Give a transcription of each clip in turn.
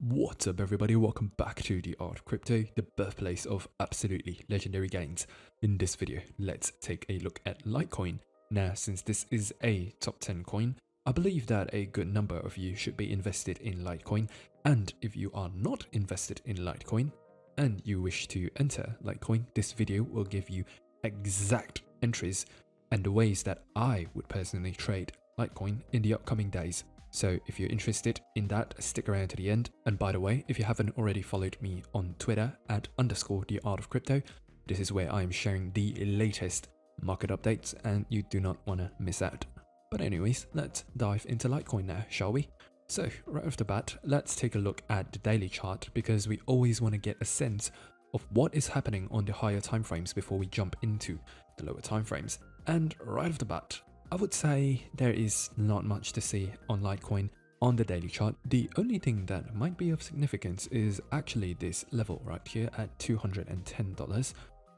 What's up everybody, welcome back to the Art of Crypto, the birthplace of absolutely legendary gains. In this video, let's take a look at Litecoin. Now, since this is a top 10 coin, I believe that a good number of you should be invested in Litecoin, and if you are not invested in Litecoin and you wish to enter Litecoin, this video will give you exact entries and the ways that I would personally trade Litecoin in the upcoming days. So if you're interested in that, stick around to the end. And by the way, if you haven't already followed me on Twitter at _the Art of Crypto, this is where I am sharing the latest market updates and you do not want to miss out. But anyways, let's dive into Litecoin now, shall we? So right off the bat, let's take a look at the daily chart because we always want to get a sense of what is happening on the higher timeframes before we jump into the lower timeframes. And right off the bat, I would say there is not much to see on Litecoin on the daily chart. The only thing that might be of significance is actually this level right here at $210,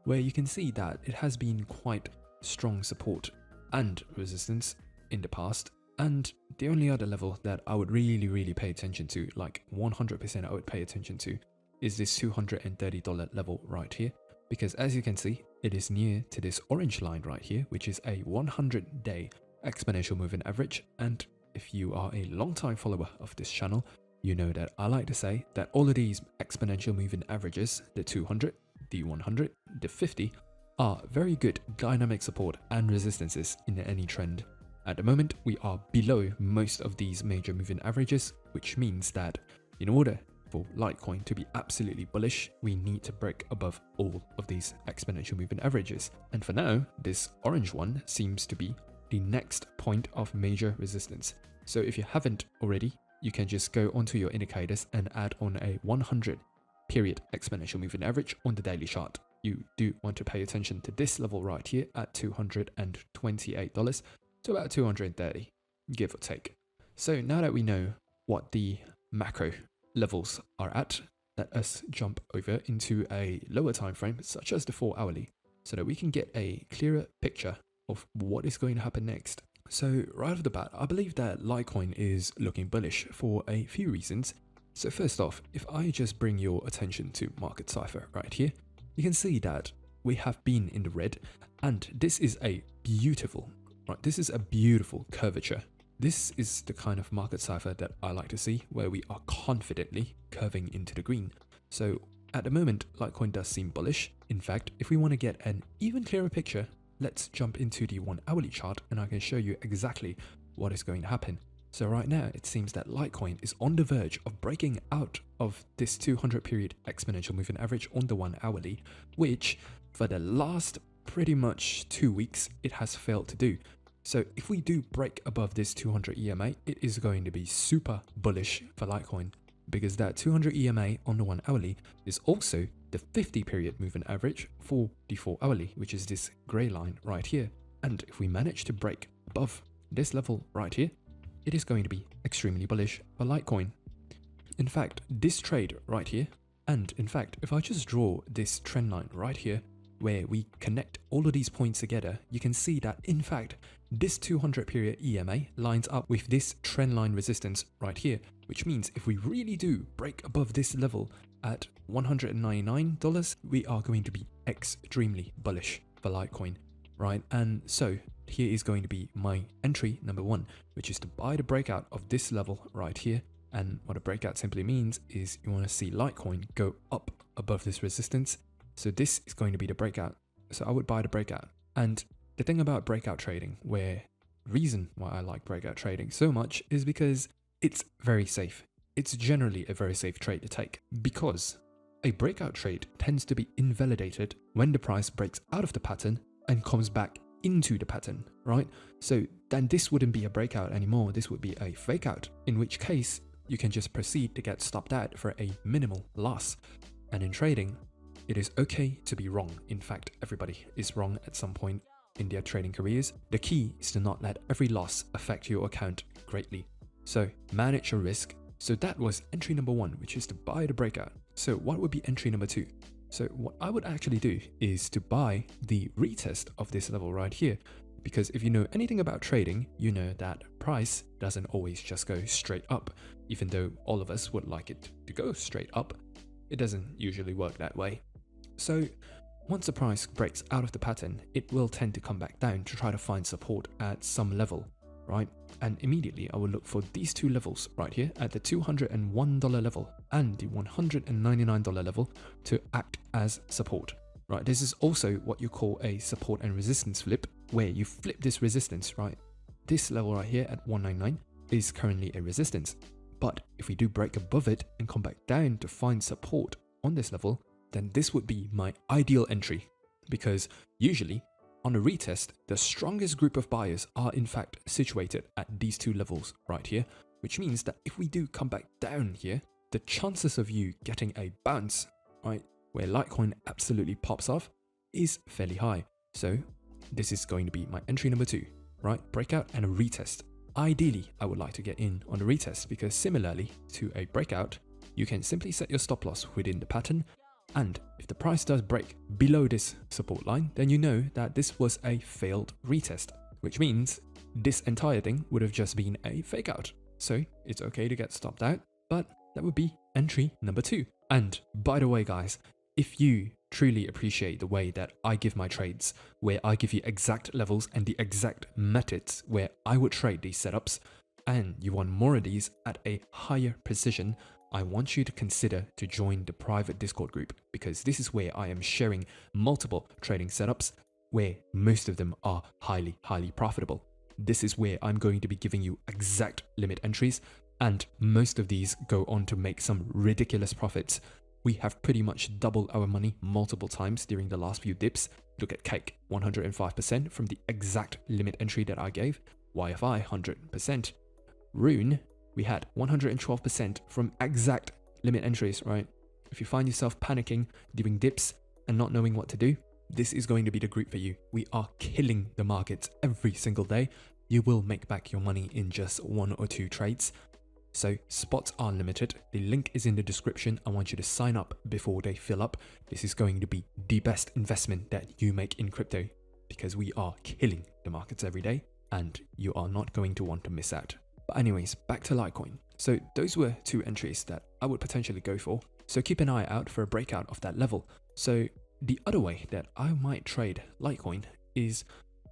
where you can see that it has been quite strong support and resistance in the past. And the only other level that I would really pay attention to, like 100% I would pay attention to, is this $230 level right here. Because as you can see, it is near to this orange line right here, which is a 100-day exponential moving average. And if you are a long-time follower of this channel, you know that I like to say that all of these exponential moving averages, the 200, the 100, the 50, are very good dynamic support and resistances in any trend. At the moment, we are below most of these major moving averages, which means that in order for Litecoin to be absolutely bullish, we need to break above all of these exponential moving averages. And for now, this orange one seems to be the next point of major resistance. So if you haven't already, you can just go onto your indicators and add on a 100 period exponential moving average on the daily chart. You do want to pay attention to this level right here at $228 to about 230, give or take. So now that we know what the macro levels are at, let us jump over into a lower time frame such as the 4-hourly so that we can get a clearer picture of what is going to happen next. So right off the bat, I believe that Litecoin is looking bullish for a few reasons. So first off, if I just bring your attention to market Cipher right here, you can see that we have been in the red, and this is a beautiful curvature. This is the kind of market cipher that I like to see, where we are confidently curving into the green. So at the moment, Litecoin does seem bullish. In fact, if we want to get an even clearer picture, let's jump into the 1-hourly chart and I can show you exactly what is going to happen. So right now, it seems that Litecoin is on the verge of breaking out of this 200 period exponential moving average on the 1-hourly, which for the last pretty much 2 weeks, it has failed to do. So if we do break above this 200 EMA, it is going to be super bullish for Litecoin, because that 200 EMA on the 1-hourly is also the 50 period moving average for the 4-hourly, which is this gray line right here. And if we manage to break above this level right here, it is going to be extremely bullish for Litecoin. In fact, this trade right here, and in fact, if I just draw this trend line right here, where we connect all of these points together, you can see that in fact this 200 period EMA lines up with this trend line resistance right here, which means if we really do break above this level at $199, we are going to be extremely bullish for Litecoin, right? And so here is going to be my entry number 1, which is to buy the breakout of this level right here. And what a breakout simply means is you want to see Litecoin go up above this resistance. So this is going to be the breakout. So I would buy the breakout. And the thing about breakout trading, reason why I like breakout trading so much, is because it's very safe. It's generally a very safe trade to take, because a breakout trade tends to be invalidated when the price breaks out of the pattern and comes back into the pattern, right? So then this wouldn't be a breakout anymore. This would be a fake out, in which case you can just proceed to get stopped out for a minimal loss. And in trading, it is okay to be wrong. In fact, everybody is wrong at some point in their trading careers. The key is to not let every loss affect your account greatly. So manage your risk. So that was entry number 1, which is to buy the breakout. So what would be entry number 2? So what I would actually do is to buy the retest of this level right here, because if you know anything about trading, you know that price doesn't always just go straight up. even though all of us would like it to go straight up, it doesn't usually work that way. So once the price breaks out of the pattern, it will tend to come back down to try to find support at some level, right? And immediately I will look for these two levels right here at the $201 level and the $199 level to act as support, right? This is also what you call a support and resistance flip, where you flip this resistance, right? This level right here at 199 is currently a resistance. But if we do break above it and come back down to find support on this level, then this would be my ideal entry, because usually on a retest, the strongest group of buyers are in fact situated at these two levels right here, which means that if we do come back down here, the chances of you getting a bounce, right, where Litecoin absolutely pops off is fairly high. So this is going to be my entry number 2, right? Breakout and a retest. Ideally, I would like to get in on a retest, because similarly to a breakout, you can simply set your stop loss within the pattern, and if the price does break below this support line, then you know that this was a failed retest, which means this entire thing would have just been a fake out. So it's okay to get stopped out, but that would be entry number 2. And by the way, guys, if you truly appreciate the way that I give my trades, where I give you exact levels and the exact methods where I would trade these setups, and you want more of these at a higher precision, I want you to consider to join the private Discord group, because this is where I am sharing multiple trading setups where most of them are highly profitable. This is where I'm going to be giving you exact limit entries, and most of these go on to make some ridiculous profits. We have pretty much doubled our money multiple times during the last few dips. Look at Cake, 105% from the exact limit entry that I gave. YFI, 100%. Rune, we had 112% from exact limit entries, right? If you find yourself panicking during dips and not knowing what to do, this is going to be the group for you. We are killing the markets every single day. You will make back your money in just 1 or 2 trades. So spots are limited. The link is in the description. I want you to sign up before they fill up. This is going to be the best investment that you make in crypto, because we are killing the markets every day and you are not going to want to miss out. But anyways, back to Litecoin. So those were 2 entries that I would potentially go for. So keep an eye out for a breakout of that level. So the other way that I might trade Litecoin is,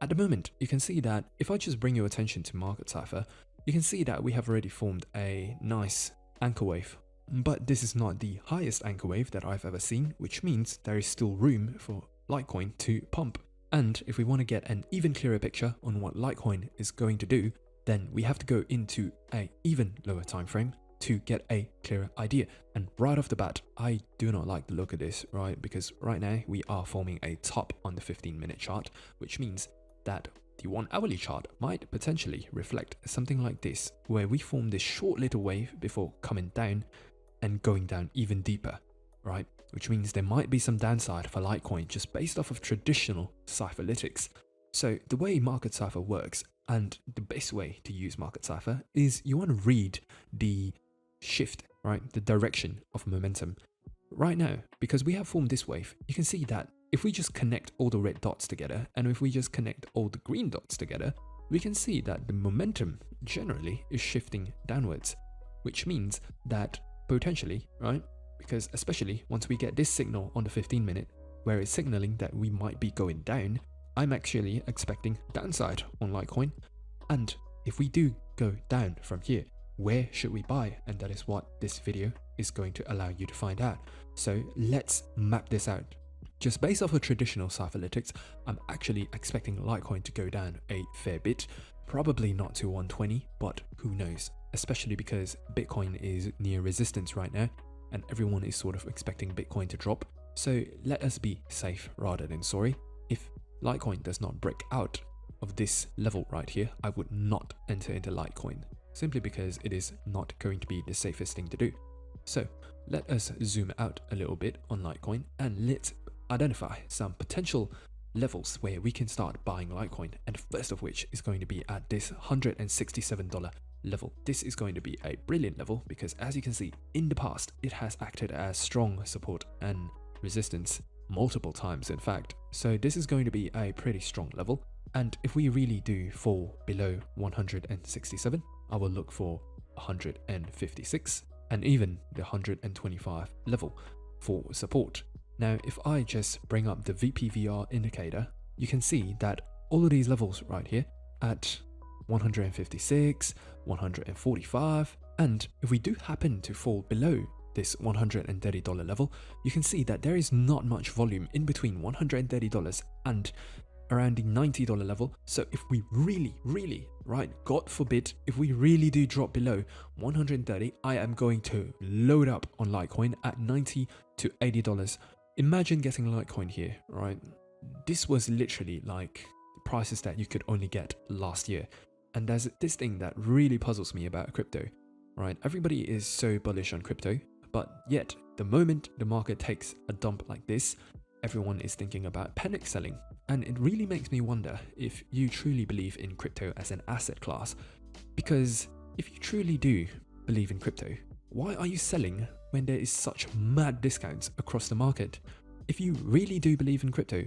at the moment, you can see that if I just bring your attention to market Cipher, you can see that we have already formed a nice anchor wave. But this is not the highest anchor wave that I've ever seen, which means there is still room for Litecoin to pump. And if we want to get an even clearer picture on what Litecoin is going to do, then we have to go into an even lower time frame to get a clearer idea. And right off the bat, I do not like the look of this, right? Because right now we are forming a top on the 15-minute chart, which means that the 1 hourly chart might potentially reflect something like this, where we form this short little wave before coming down and going down even deeper, right? Which means there might be some downside for Litecoin just based off of traditional Cipherlytics. So the way market Cipher works, and the best way to use market Cipher, is you want to read the shift, right? The direction of momentum. Right now, because we have formed this wave, you can see that if we just connect all the red dots together, and if we just connect all the green dots together, we can see that the momentum generally is shifting downwards, which means that potentially, right? Because especially once we get this signal on the 15-minute, where it's signaling that we might be going down, I'm actually expecting downside on Litecoin. And if we do go down from here, where should we buy? And that is what this video is going to allow you to find out. So let's map this out. Just based off of traditional Cipherlytics, I'm actually expecting Litecoin to go down a fair bit. Probably not to 120, but who knows? Especially because Bitcoin is near resistance right now, and everyone is sort of expecting Bitcoin to drop. So let us be safe rather than sorry. If Litecoin does not break out of this level right here, I would not enter into Litecoin, simply because it is not going to be the safest thing to do. So let us zoom out a little bit on Litecoin and let's identify some potential levels where we can start buying Litecoin, and first of which is going to be at this $167 level. This is going to be a brilliant level because, as you can see, in the past it has acted as strong support and resistance multiple times, in fact. So this is going to be a pretty strong level, and if we really do fall below 167, I will look for 156 and even the 125 level for support. Now, if I just bring up the VPVR indicator, you can see that all of these levels right here at 156, 145, and if we do happen to fall below this $130 level, you can see that there is not much volume in between $130 and around the $90 level. So if we really, right, God forbid, if we really do drop below 130, I am going to load up on Litecoin at $90 to $80. Imagine getting Litecoin here, right? This was literally like prices that you could only get last year. And there's this thing that really puzzles me about crypto, right? Everybody is so bullish on crypto, but yet the moment the market takes a dump like this, everyone is thinking about panic selling. And it really makes me wonder if you truly believe in crypto as an asset class. Because if you truly do believe in crypto, why are you selling when there is such mad discounts across the market? If you really do believe in crypto,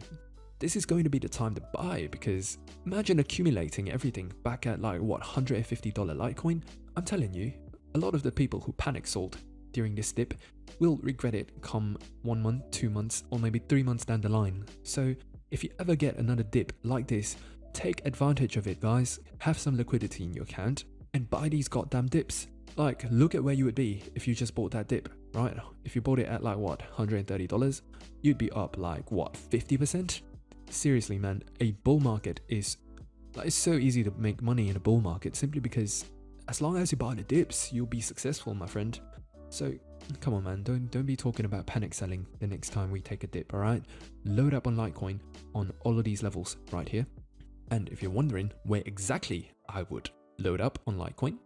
this is going to be the time to buy, because imagine accumulating everything back at like what, $150 Litecoin. I'm telling you, a lot of the people who panic sold during this dip will regret it come 1 month, 2 months, or maybe 3 months down the line. So if you ever get another dip like this, take advantage of it, guys. Have some liquidity in your account and buy these goddamn dips. Like, look at where you would be if you just bought that dip, right? If you bought it at like what, $130, you'd be up like what, 50%? Seriously, man, a bull market is like, it's so easy to make money in a bull market simply because as long as you buy the dips, you'll be successful, my friend. So come on, man, don't be talking about panic selling the next time we take a dip, all right? Load up on Litecoin on all of these levels right here. And if you're wondering where exactly I would load up on Litecoin,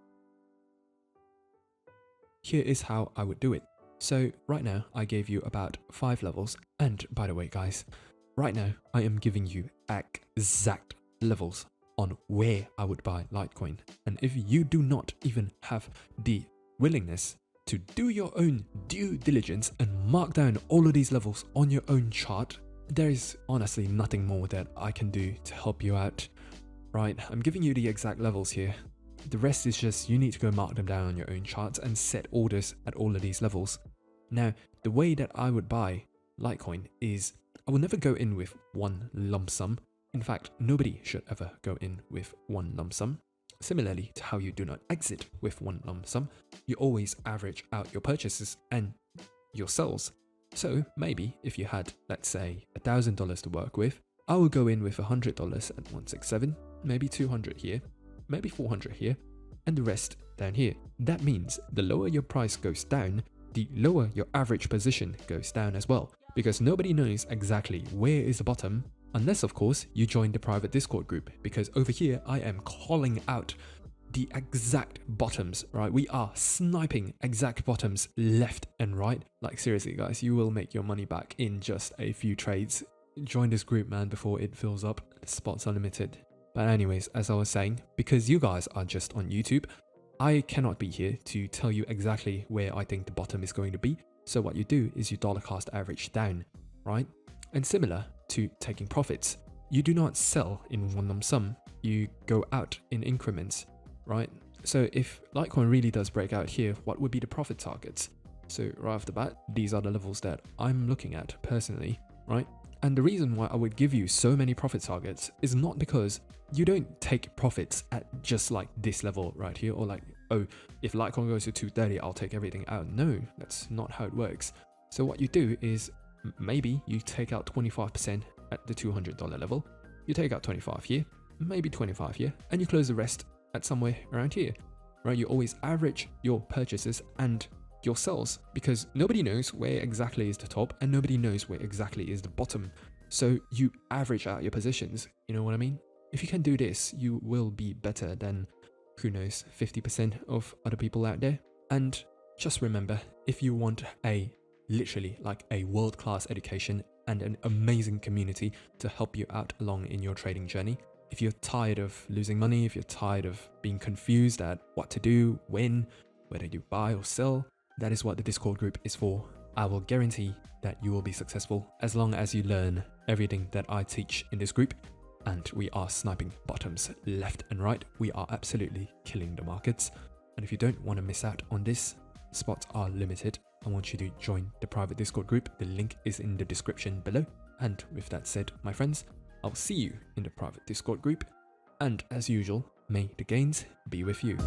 here is how I would do it. So right now I gave you about 5 levels. And by the way, guys, right now I am giving you exact levels on where I would buy Litecoin. And if you do not even have the willingness to do your own due diligence and mark down all of these levels on your own chart, there is honestly nothing more that I can do to help you out, right? I'm giving you the exact levels here. The rest is just you need to go mark them down on your own charts and set orders at all of these levels. Now, the way that I would buy Litecoin is I will never go in with one lump sum. In fact, nobody should ever go in with one lump sum. Similarly to how you do not exit with one lump sum, you always average out your purchases and your sells. So maybe if you had, let's say, $1,000 to work with, I would go in with $100 at 167, maybe 200 here, maybe 400 here, and the rest down here. That means the lower your price goes down, the lower your average position goes down as well, because nobody knows exactly where is the bottom, unless of course you join the private Discord group, because over here I am calling out the exact bottoms, right? We are sniping exact bottoms left and right. Like seriously, guys, you will make your money back in just a few trades. Join this group, man, before it fills up. The spots are limited. But anyways, as I was saying, because you guys are just on YouTube, I cannot be here to tell you exactly where I think the bottom is going to be. So what you do is you dollar cost average down, right? And similar to taking profits, you do not sell in one lump sum, you go out in increments, right? So if Litecoin really does break out here, what would be the profit targets? So right off the bat, these are the levels that I'm looking at personally, right? And the reason why I would give you so many profit targets is not because you don't take profits at just like this level right here, or like, oh, if Litecoin goes to 230, I'll take everything out. No, that's not how it works. So what you do is maybe you take out 25% at the $200 level, you take out 25 here, maybe 25 here, and you close the rest at somewhere around here, right? You always average your purchases and your sells, because nobody knows where exactly is the top and nobody knows where exactly is the bottom. So you average out your positions, you know what I mean? If you can do this, you will be better than, who knows, 50% of other people out there. And just remember, if you want a literally like a world-class education and an amazing community to help you out along in your trading journey, if you're tired of losing money, if you're tired of being confused at what to do, when, whether you buy or sell, that is what the Discord group is for. I will guarantee that you will be successful as long as you learn everything that I teach in this group. And we are sniping bottoms left and right. We are absolutely killing the markets. And if you don't want to miss out on this, spots are limited. I want you to join the private Discord group. The link is in the description below. And with that said, my friends, I'll see you in the private Discord group. And as usual, may the gains be with you.